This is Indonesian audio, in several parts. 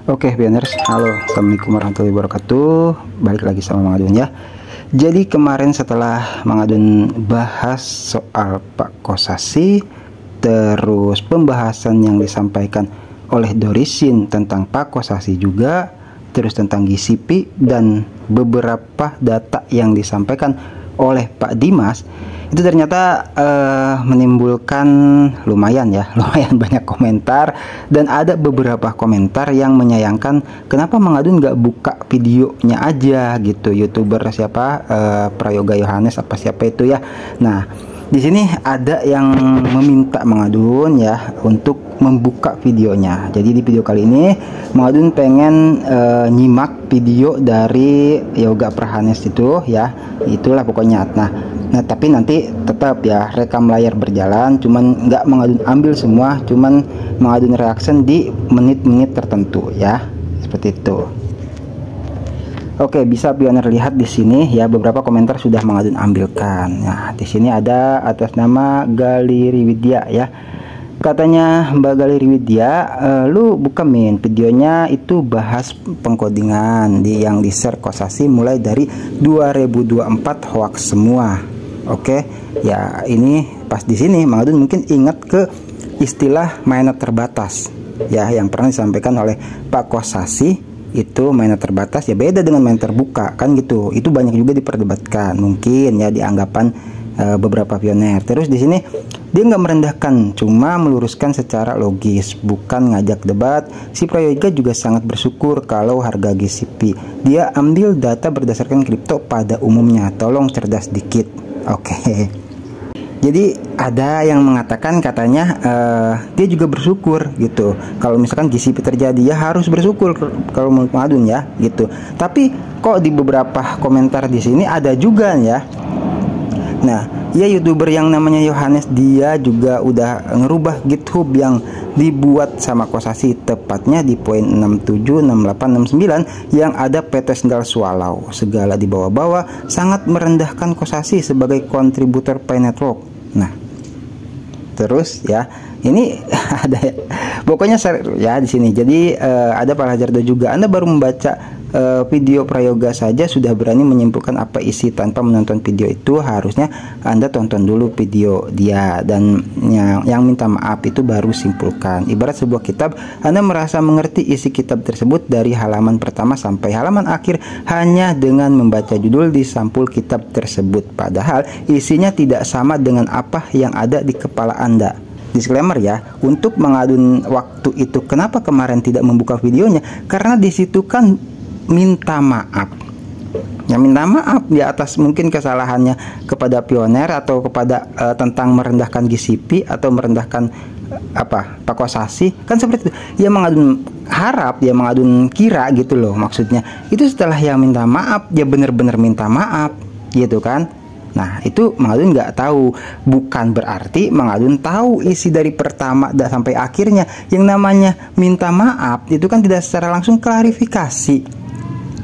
Oke, Pioners, halo, assalamualaikum warahmatullahi wabarakatuh. Balik lagi sama Mang Adun ya. Jadi kemarin setelah Mang Adun bahas soal Pak Kosasih, terus pembahasan yang disampaikan oleh Dorisin tentang Pak Kosasih juga, terus tentang GCP dan beberapa data yang disampaikan oleh Pak Dimas, itu ternyata menimbulkan lumayan banyak komentar, dan ada beberapa komentar yang menyayangkan kenapa Mang Adun nggak buka videonya aja gitu. YouTuber siapa, Prayoga Yohanes apa siapa itu ya. Nah, di sini ada yang meminta Mang Adun ya untuk membuka videonya. Jadi di video kali ini Mang Adun pengen nyimak video dari Yoga Prahanes itu ya. Itulah pokoknya. Nah tapi nanti tetap ya rekam layar berjalan, cuman nggak Mang Adun ambil semua, cuman Mang Adun reaction di menit-menit tertentu ya. Seperti itu. Oke, bisa Pioner lihat di sini ya, beberapa komentar sudah Mang Adun ambilkan. Nah, di sini ada atas nama Galeri Widya ya. Katanya Mbak Galeri Widya, lu buka min videonya itu bahas pengkodingan yang di-share Kosasih mulai dari 2024 hoax semua. Oke, ya ini pas di sini Mang Adun mungkin ingat ke istilah mainnet terbatas ya, yang pernah disampaikan oleh Pak Kosasih. Itu mainnet terbatas ya beda dengan main terbuka kan gitu. Itu banyak juga diperdebatkan mungkin ya di anggapan beberapa pioner. Terus di sini dia nggak merendahkan, cuma meluruskan secara logis, bukan ngajak debat. Si Prayoga juga sangat bersyukur kalau harga GCP dia ambil data berdasarkan kripto pada umumnya. Tolong cerdas dikit. Oke. Jadi ada yang mengatakan katanya dia juga bersyukur gitu. Kalau misalkan GCP terjadi ya harus bersyukur kalau menurut Mang Adun ya gitu. Tapi kok di beberapa komentar di sini ada juga ya. Nah, ya YouTuber yang namanya Yohanes dia juga udah ngerubah GitHub yang dibuat sama Kosasih, tepatnya di poin 67, 68, 69 yang ada PT Sendal Swallow. Segala dibawa-bawa sangat merendahkan Kosasih sebagai kontributor Pi Network. Nah, terus ya ini ada pokoknya ya di sini. Jadi ada Pak Hajardo juga. Anda baru membaca video Prayoga saja sudah berani menyimpulkan apa isi tanpa menonton video itu. Harusnya Anda tonton dulu video dia dan yang minta maaf itu baru simpulkan. Ibarat sebuah kitab, Anda merasa mengerti isi kitab tersebut dari halaman pertama sampai halaman akhir hanya dengan membaca judul di sampul kitab tersebut, padahal isinya tidak sama dengan apa yang ada di kepala Anda. Disclaimer ya, untuk Mang Adun waktu itu kenapa kemarin tidak membuka videonya, karena disitu kan minta maaf ya, minta maaf di atas mungkin kesalahannya kepada pioner atau kepada tentang merendahkan GCP atau merendahkan Pak Kosasih kan seperti itu ya. Mang Adun harap ya, Mang Adun kira gitu loh, maksudnya itu setelah yang minta maaf ya bener-bener minta maaf gitu kan. Nah itu Mang Adun nggak tahu, bukan berarti Mang Adun tahu isi dari pertama sampai akhirnya. Yang namanya minta maaf itu kan tidak secara langsung klarifikasi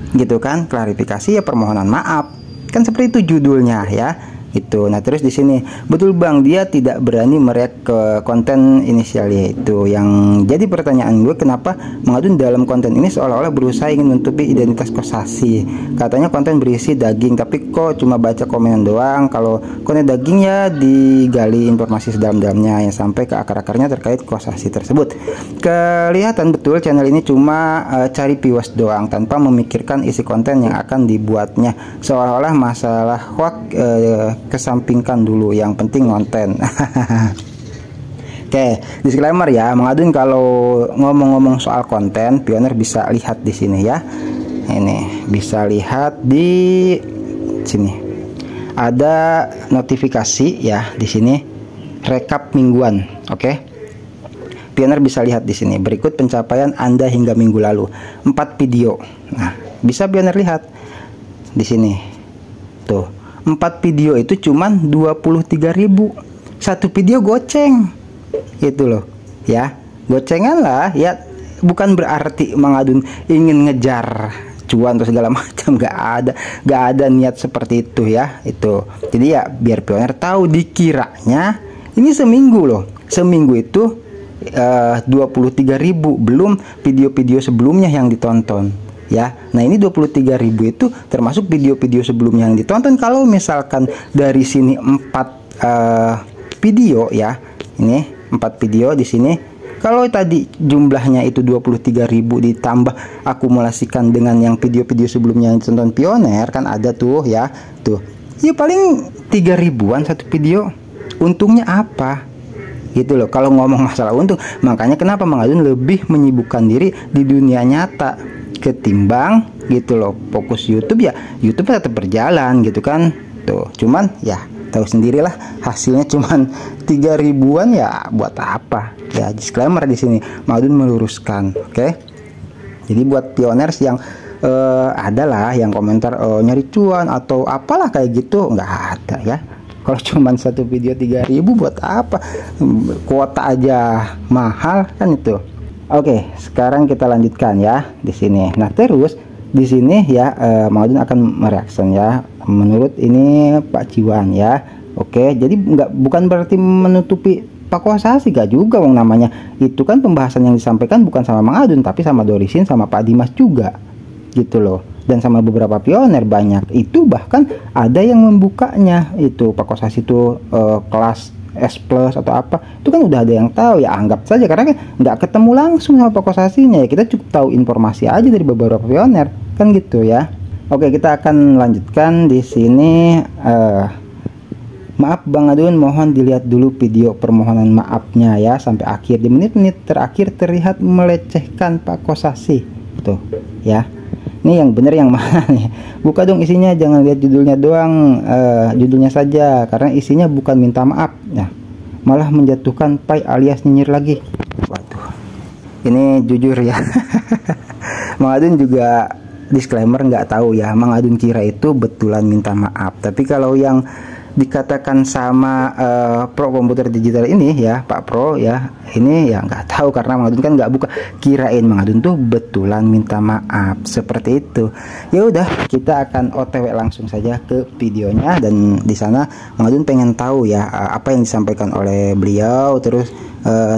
gitu kan. Klarifikasi ya permohonan maaf kan, seperti itu judulnya ya itu. Nah terus di sini betul Bang, dia tidak berani mereact ke konten inisialnya itu. Yang jadi pertanyaan gue, kenapa Mang Adun dalam konten ini seolah-olah berusaha ingin menutupi identitas Kosasih. Katanya konten berisi daging, tapi kok cuma baca komenan doang. Kalau konten daging ya digali informasi sedalam-dalamnya yang sampai ke akar-akarnya terkait Kosasih tersebut. Kelihatan betul channel ini cuma cari viewers doang tanpa memikirkan isi konten yang akan dibuatnya. Seolah-olah masalah hoax kesampingkan dulu, yang penting konten. Oke, disclaimer ya, Mang Adun kalau ngomong-ngomong soal konten, pioner bisa lihat di sini ya. Ini bisa lihat di sini. Ada notifikasi ya di sini, rekap mingguan. Oke. Pioner bisa lihat di sini, berikut pencapaian Anda hingga minggu lalu. 4 video. Nah, bisa pioner lihat di sini. Tuh. 4 video itu cuman 23.000. Satu video goceng. Itu loh ya. Gocengan lah ya, bukan berarti Mang Adun ingin ngejar cuan atau segala macam, gak ada niat seperti itu ya. Itu. Jadi ya biar pioner tahu, dikiranya ini seminggu loh. Seminggu itu 23.000, belum video-video sebelumnya yang ditonton ya. Nah, ini 23.000 itu termasuk video-video sebelumnya yang ditonton. Kalau misalkan dari sini 4 video ya, ini 4 video di sini. Kalau tadi jumlahnya itu 23.000 ditambah akumulasikan dengan yang video-video sebelumnya yang ditonton Pioner, kan ada tuh ya, tuh ya paling 3.000-an satu video. Untungnya apa gitu loh kalau ngomong masalah untung. Makanya kenapa Mang Adun lebih menyibukkan diri di dunia nyata ketimbang gitu loh fokus YouTube. Ya YouTube tetap berjalan gitu kan tuh, cuman ya tahu sendirilah hasilnya cuman 3.000-an ya, buat apa ya. Disclaimer di sini Mang Adun meluruskan, oke? Jadi buat pioners yang adalah yang komentar nyari cuan atau apalah kayak gitu, nggak ada ya. Kalau cuman satu video 3.000 buat apa, kuota aja mahal kan itu. Oke, sekarang kita lanjutkan ya di sini. Nah, terus di sini ya Mang Adun akan mereaction ya menurut ini Pak Ciwan ya. Oke, jadi bukan berarti menutupi Pak Kosasi, gak juga wong namanya. Itu kan pembahasan yang disampaikan bukan sama Mang Adun tapi sama Dorisin sama Pak Dimas juga gitu loh, dan sama beberapa pioner banyak. Itu bahkan ada yang membukanya itu Pak Kosasi itu kelas S plus atau apa, itu kan udah ada yang tahu ya. Anggap saja karena kan nggak ketemu langsung sama Pak Kosasinya ya, kita cukup tahu informasi aja dari beberapa pioner kan gitu ya. Oke, kita akan lanjutkan di sini. Maaf Bang Adun, mohon dilihat dulu video permohonan maafnya ya sampai akhir. Di menit-menit terakhir terlihat melecehkan Pak Kosasi tuh ya. Ini yang bener yang mana nih? Buka dong isinya, jangan lihat judulnya doang, judulnya saja, karena isinya bukan minta maaf ya, malah menjatuhkan pai alias nyinyir lagi. Waduh, ini jujur ya. Mang Adun juga disclaimer nggak tahu ya, Mang Adun kira itu betulan minta maaf. Tapi kalau yang dikatakan sama Pro Komputer Digital ini ya, Pak Pro ya, ini ya nggak tahu karena Mang Adun kan nggak buka, kirain Mang Adun tuh betulan minta maaf seperti itu. Ya udah, kita akan OTW langsung saja ke videonya, dan di sana Mang Adun pengen tahu ya apa yang disampaikan oleh beliau. Terus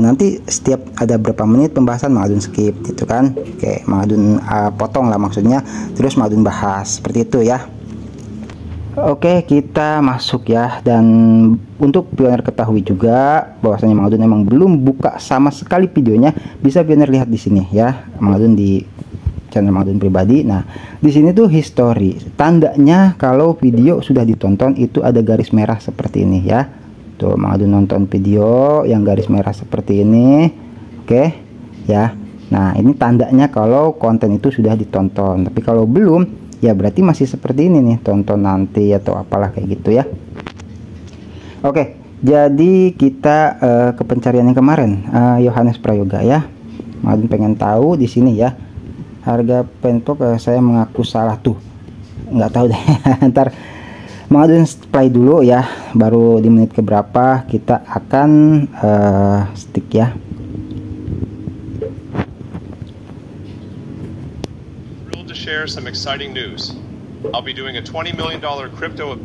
nanti setiap ada berapa menit pembahasan Mang Adun skip gitu kan. Oke, Mang Adun potong lah maksudnya, terus Mang Adun bahas seperti itu ya. Oke, kita masuk ya. Dan untuk pioner ketahui juga bahwasanya Mang Adun emang belum buka sama sekali videonya. Bisa pioner lihat di sini ya, Mang Adun di channel Mang Adun pribadi. Nah, di sini tuh history. Tandanya kalau video sudah ditonton itu ada garis merah seperti ini ya. Tuh, Mang Adun nonton video yang garis merah seperti ini. Oke, ya. Nah, ini tandanya kalau konten itu sudah ditonton. Tapi kalau belum, ya berarti masih seperti ini nih, tonton nanti atau apalah kayak gitu ya. Oke, jadi kita ke pencarian yang kemarin, Yohanes Prayoga ya. Mang Adun pengen tahu di sini ya, harga penpop saya mengaku salah tuh, nggak tahu deh. Ntar Mang Adun play dulu ya, baru di menit keberapa kita akan stick ya. Share some exciting news. I'll be doing a $20 million crypto.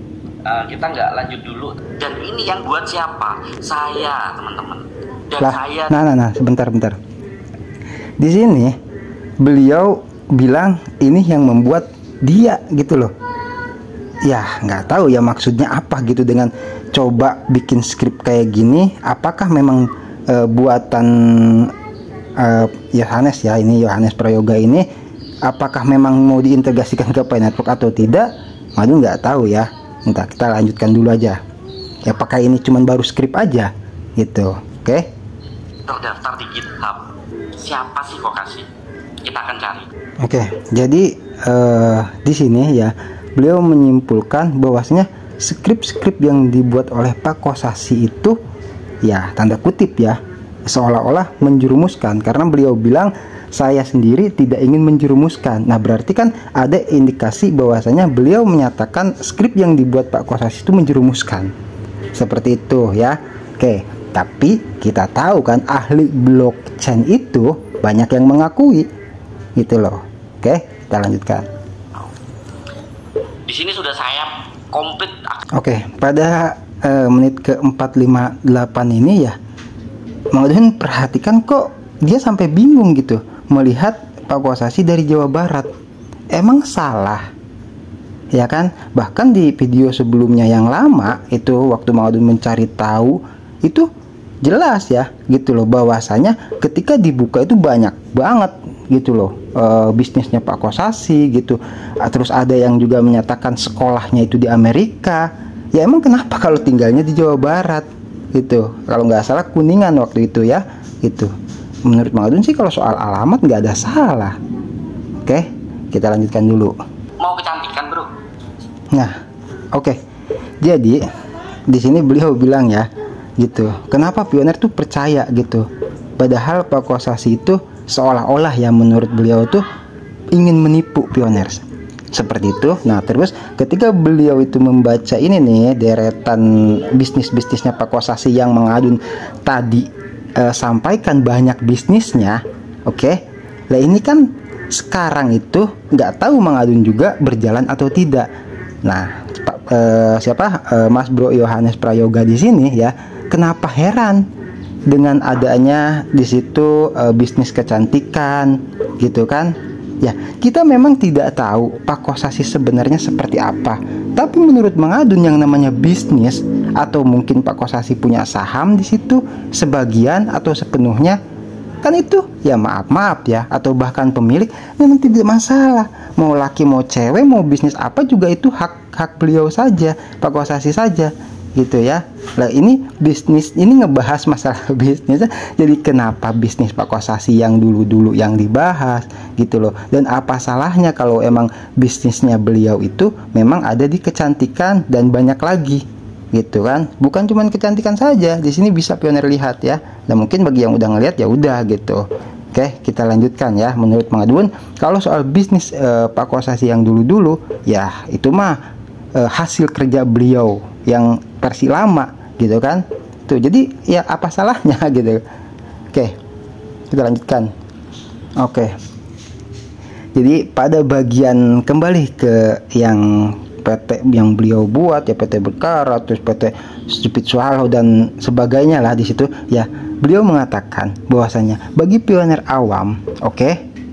Kita nggak lanjut dulu. Dan ini yang buat siapa? Saya, teman-teman. Dan lah, saya. Nah, sebentar. Di sini beliau bilang ini yang membuat dia gitu loh. Ya nggak tahu ya maksudnya apa gitu dengan coba bikin skrip kayak gini. Apakah memang buatan Yohanes ya, ini Yohanes Prayoga ini? Apakah memang mau diintegrasikan ke Pi Network atau tidak? Mang Adun nggak tahu ya. Entah, kita lanjutkan dulu aja. Ya, apakah ini cuman baru skrip aja gitu? Oke? Terdaftar di GitHub. Siapa sih Kosasi? Kita akan cari. Oke, jadi di sini ya beliau menyimpulkan bahwasanya skrip-skrip yang dibuat oleh Pak Kosasi itu ya tanda kutip ya seolah-olah menjerumuskan, karena beliau bilang saya sendiri tidak ingin menjerumuskan. Nah, berarti kan ada indikasi bahwasanya beliau menyatakan skrip yang dibuat Pak Kosasi itu menjerumuskan. Seperti itu ya. Oke, tapi kita tahu kan ahli blockchain itu banyak yang mengakui gitu loh. Oke, kita lanjutkan. Di sini sudah saya komplit. Oke, pada menit ke 458 ini ya Mang Adun perhatikan kok dia sampai bingung gitu melihat Pak Kosasi dari Jawa Barat. Emang salah, ya kan? Bahkan di video sebelumnya yang lama itu waktu Mang Adun mencari tahu itu jelas ya gitu loh, bahwasanya ketika dibuka itu banyak banget gitu loh bisnisnya Pak Kosasi gitu. Terus ada yang juga menyatakan sekolahnya itu di Amerika. Ya emang kenapa kalau tinggalnya di Jawa Barat gitu? Kalau nggak salah Kuningan waktu itu ya gitu. Menurut Mang Adun sih kalau soal alamat nggak ada salah. Oke, kita lanjutkan dulu. Mau kecantikan bro? Nah, oke. Jadi di sini beliau bilang ya, gitu. Kenapa Pioner tuh percaya gitu? Padahal Pak Kosasi itu seolah-olah ya menurut beliau tuh ingin menipu Pioner. Seperti itu. Nah, terus ketika beliau itu membaca ini nih deretan bisnis-bisnisnya Pak Kosasi yang Mang Adun tadi sampaikan banyak bisnisnya, oke. Lah ini kan sekarang itu nggak tahu Mang Adun juga berjalan atau tidak. Nah, Mas Bro Yohanes Prayoga di sini ya, kenapa heran dengan adanya di situ bisnis kecantikan gitu kan? Ya, kita memang tidak tahu Pak Kosasi sebenarnya seperti apa. Tapi menurut Mang Adun yang namanya bisnis, atau mungkin Pak Kosasi punya saham di situ sebagian atau sepenuhnya, kan itu ya maaf ya, atau bahkan pemilik memang tidak masalah. Mau laki mau cewek mau bisnis apa juga itu hak beliau saja, Pak Kosasi saja gitu ya. Lah ini bisnis, ini ngebahas masalah bisnis. Jadi kenapa bisnis Pak Kosasi yang dulu-dulu yang dibahas gitu loh. Dan apa salahnya kalau emang bisnisnya beliau itu memang ada di kecantikan dan banyak lagi gitu kan. Bukan cuma kecantikan saja. Di sini bisa Pioner lihat ya. Dan mungkin bagi yang udah ngelihat ya udah gitu. Oke, kita lanjutkan ya. Menurut Mang Adun, kalau soal bisnis Pak Kosasi yang dulu-dulu ya itu mah hasil kerja beliau yang versi lama gitu kan. Tuh, jadi ya apa salahnya gitu. Oke, kita lanjutkan. Oke. Jadi pada bagian kembali ke yang PT yang beliau buat ya, PT Berkara, terus PT Stupid Swallow dan sebagainya lah di situ ya. Beliau mengatakan bahwasanya bagi pioner awam, oke,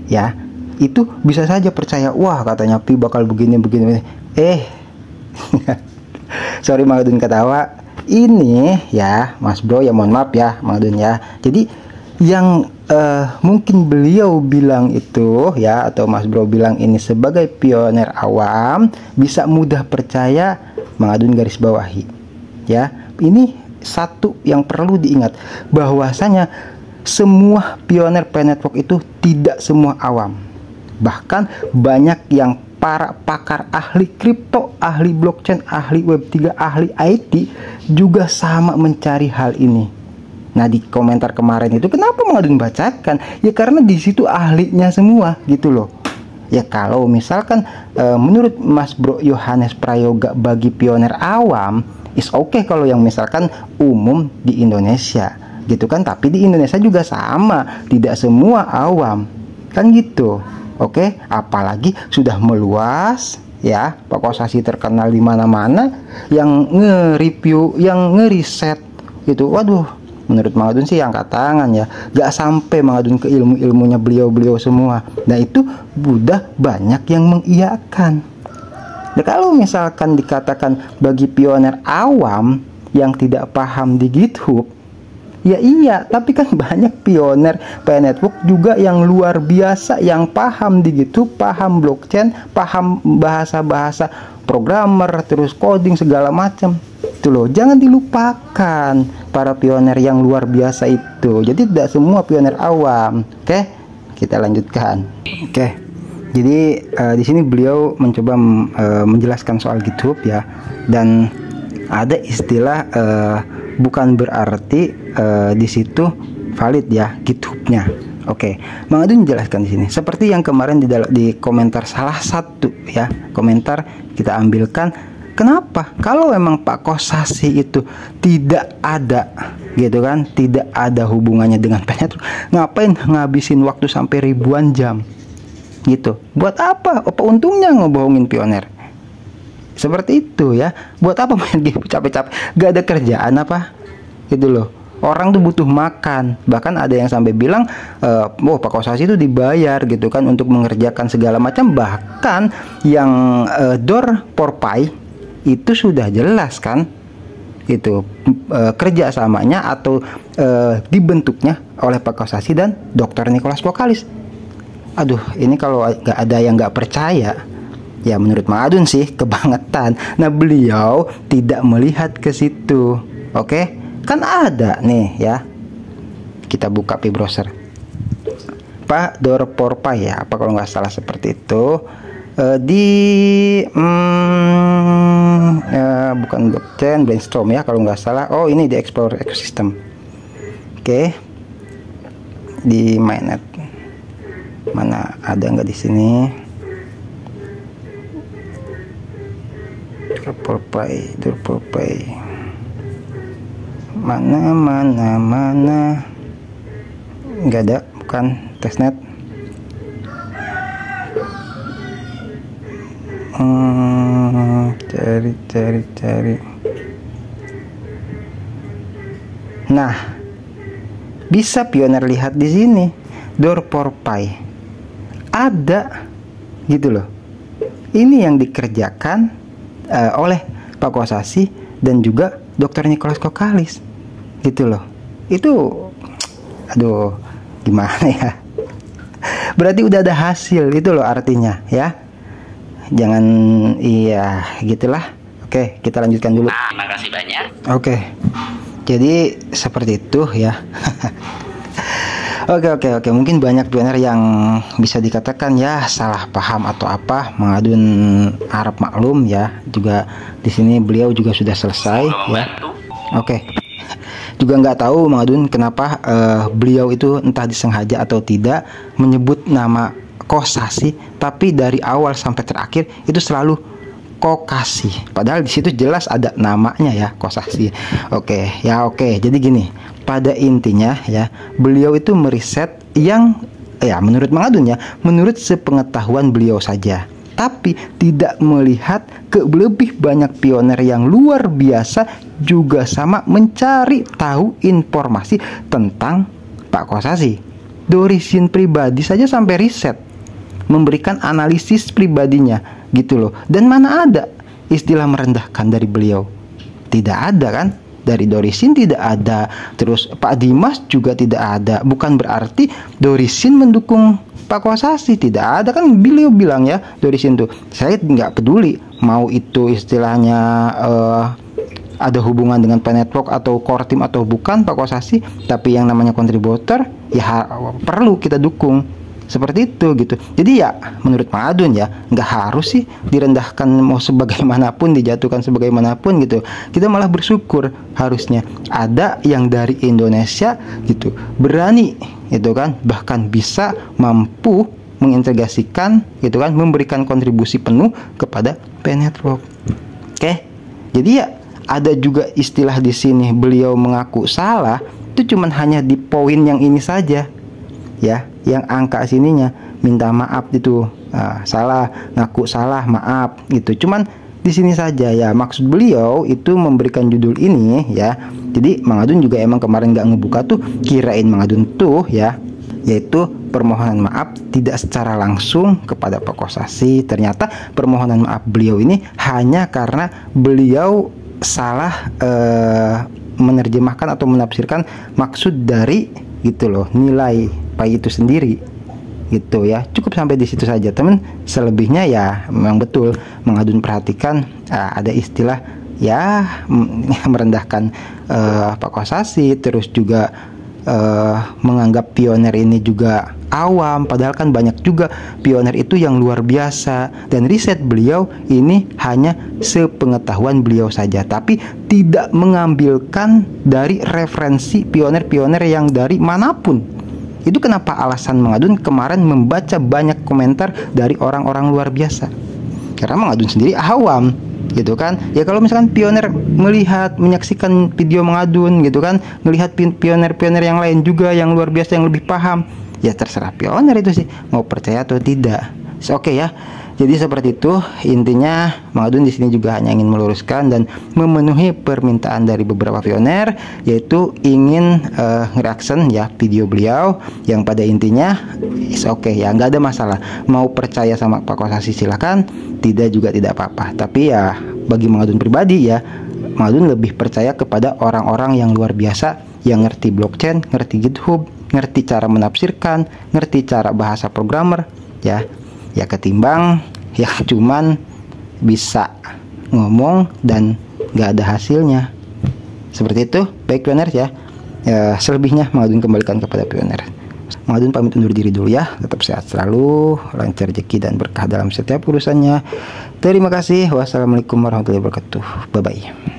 ya, itu bisa saja percaya, wah katanya Pi bakal begini. Sorry Mang Adun ketawa. Ini ya Mas Bro ya, mohon maaf ya Mang Adun ya. Jadi yang mungkin beliau bilang itu ya, atau Mas Bro bilang ini sebagai pioner awam bisa mudah percaya, Mang Adun garis bawahi ya. Ini satu yang perlu diingat, bahwasanya semua pioner P-Network itu tidak semua awam. Bahkan banyak yang para pakar ahli kripto, ahli blockchain, ahli Web3, ahli IT juga sama mencari hal ini. Nah, di komentar kemarin itu kenapa Mang Adun bacakan? Ya karena di situ ahlinya semua gitu loh. Ya kalau misalkan menurut Mas Bro Yohanes Prayoga bagi pioner awam is okay kalau yang misalkan umum di Indonesia gitu kan. Tapi di Indonesia juga sama, tidak semua awam kan gitu. Oke, apalagi sudah meluas ya, Pak Kosasi terkenal di mana-mana, yang nge-review, yang ngeriset gitu. Waduh, menurut Mang Adun sih angkat tangan ya, gak sampai Mang Adun ke ilmu-ilmunya beliau semua. Nah itu udah banyak yang mengiyakan. Nah, kalau misalkan dikatakan bagi pioner awam yang tidak paham di GitHub, ya iya, tapi kan banyak pioner P-Network juga yang luar biasa, yang paham di GitHub, paham blockchain, paham bahasa-bahasa programmer, terus coding segala macam. Itu loh, jangan dilupakan para pioner yang luar biasa itu. Jadi tidak semua pioner awam. Oke, kita lanjutkan. Oke. Jadi di sini beliau mencoba menjelaskan soal GitHub ya, dan ada istilah bukan berarti di situ valid ya GitHub-nya. Oke, Mang Adun menjelaskan di sini. Seperti yang kemarin di komentar salah satu ya, komentar kita ambilkan. Kenapa? Kalau memang Pak Kosasi itu tidak ada gitu kan, tidak ada hubungannya dengan P-Network, ngapain ngabisin waktu sampai ribuan jam gitu? Buat apa? Apa untungnya ngebohongin pioner? Seperti itu ya. Buat apa main game capek-capek? Gak ada kerjaan apa? Gitu loh. orang tuh butuh makan. Bahkan ada yang sampai bilang, oh Pak Kosasi itu dibayar gitu kan untuk mengerjakan segala macam. Bahkan yang door porpai itu sudah jelas kan, itu kerjasamanya atau dibentuknya oleh Pak Kosasi dan Dr. Nicholas Kokalis. Aduh, ini kalau nggak ada yang nggak percaya, ya menurut Mang Adun sih kebangetan. Nah, beliau tidak melihat ke situ. Oke, kan ada nih ya. Kita buka P-browser. Pak door porpai ya, apa kalau nggak salah seperti itu. Bukan blockchain, brainstorm ya kalau nggak salah. Oh, ini di Explorer Ecosystem. Oke. Di mainnet. Mana ada nggak di sini? Door porpai. Mana. Nggak ada, bukan testnet. Cari. Nah, bisa pioner lihat di sini door porpai ada gitu loh. Ini yang dikerjakan oleh Pak Kosasi dan juga Dr. Nicholas Kokalis gitu loh. Itu aduh gimana ya, berarti udah ada hasil itu loh artinya ya. Jangan iya gitulah. Oke, kita lanjutkan dulu. Terima kasih banyak. Oke, jadi seperti itu ya. Oke. Mungkin banyak pioner yang bisa dikatakan ya salah paham atau apa. Mang Adun harap maklum ya. Juga di sini beliau juga sudah selesai ya. Oke. Juga nggak tahu Mang Adun kenapa beliau itu entah disengaja atau tidak menyebut nama Kosasi, tapi dari awal sampai terakhir itu selalu Kokasi. Padahal di situ jelas ada namanya ya, Kosasi. Oke. Jadi gini, pada intinya ya, beliau itu meriset yang ya menurut Mang Adun ya, menurut sepengetahuan beliau saja. Tapi tidak melihat ke lebih banyak pioner yang luar biasa juga sama mencari tahu informasi tentang Pak Kosasi. Dorisin pribadi saja sampai riset, memberikan analisis pribadinya gitu loh. Dan mana ada istilah merendahkan dari beliau? Tidak ada kan? Dari Dorisin tidak ada. Terus Pak Dimas juga tidak ada. Bukan berarti Dorisin mendukung Pak Kosasi, tidak ada kan. Beliau bilang ya, Dorisin tuh, saya nggak peduli mau itu istilahnya ada hubungan dengan P-Network atau core team atau bukan Pak Kosasi, tapi yang namanya kontributor ya perlu kita dukung. Seperti itu gitu. Jadi ya menurut Mang Adun ya nggak harus sih direndahkan mau sebagaimanapun, dijatuhkan sebagaimanapun gitu. Kita malah bersyukur harusnya ada yang dari Indonesia gitu berani itu kan, bahkan bisa mampu mengintegrasikan gitu kan, memberikan kontribusi penuh kepada P-Network. Oke. Jadi ya ada juga istilah di sini beliau mengaku salah, itu cuman hanya di poin yang ini saja ya, yang angka sininya minta maaf itu salah, ngaku salah, maaf gitu. Cuman di sini saja ya, maksud beliau itu memberikan judul ini ya. Jadi Mang Adun juga emang kemarin nggak ngebuka tuh, kirain Mang Adun tuh ya, yaitu permohonan maaf tidak secara langsung kepada Pak Kosasi. Ternyata permohonan maaf beliau ini hanya karena beliau salah menerjemahkan atau menafsirkan maksud dari gitu loh, nilai pai itu sendiri gitu ya. Cukup sampai di situ saja teman. Selebihnya ya memang betul Mang Adun perhatikan ada istilah ya merendahkan Pak Kosasi, terus juga menganggap pioner ini juga awam, padahal kan banyak juga pioner itu yang luar biasa. Dan riset beliau ini hanya sepengetahuan beliau saja, tapi tidak mengambilkan dari referensi pioner-pioner yang dari manapun. Itu kenapa alasan Mang Adun kemarin membaca banyak komentar dari orang-orang luar biasa, karena Mang Adun sendiri awam gitu kan. Ya kalau misalkan pioner melihat, menyaksikan video Mang Adun gitu kan, melihat pioner-pioner yang lain juga yang luar biasa yang lebih paham, ya terserah pioner itu sih mau percaya atau tidak. Oke ya. Jadi seperti itu intinya. Mang Adun di sini juga hanya ingin meluruskan dan memenuhi permintaan dari beberapa pioner, yaitu ingin reaction ya video beliau yang pada intinya is okay ya, nggak ada masalah. Mau percaya sama Pak Kosasi silakan, tidak juga tidak apa-apa. Tapi ya bagi Mang Adun pribadi ya, Mang Adun lebih percaya kepada orang-orang yang luar biasa yang ngerti blockchain, ngerti GitHub, ngerti cara menafsirkan, ngerti cara bahasa programmer ya ketimbang ya cuman bisa ngomong dan nggak ada hasilnya. Seperti itu. Baik pioner ya, selebihnya Mang Adun kembalikan kepada pioner. Mang Adun pamit undur diri dulu ya. Tetap sehat selalu, lancar rezeki dan berkah dalam setiap urusannya. Terima kasih. Wassalamualaikum warahmatullahi wabarakatuh. Bye bye.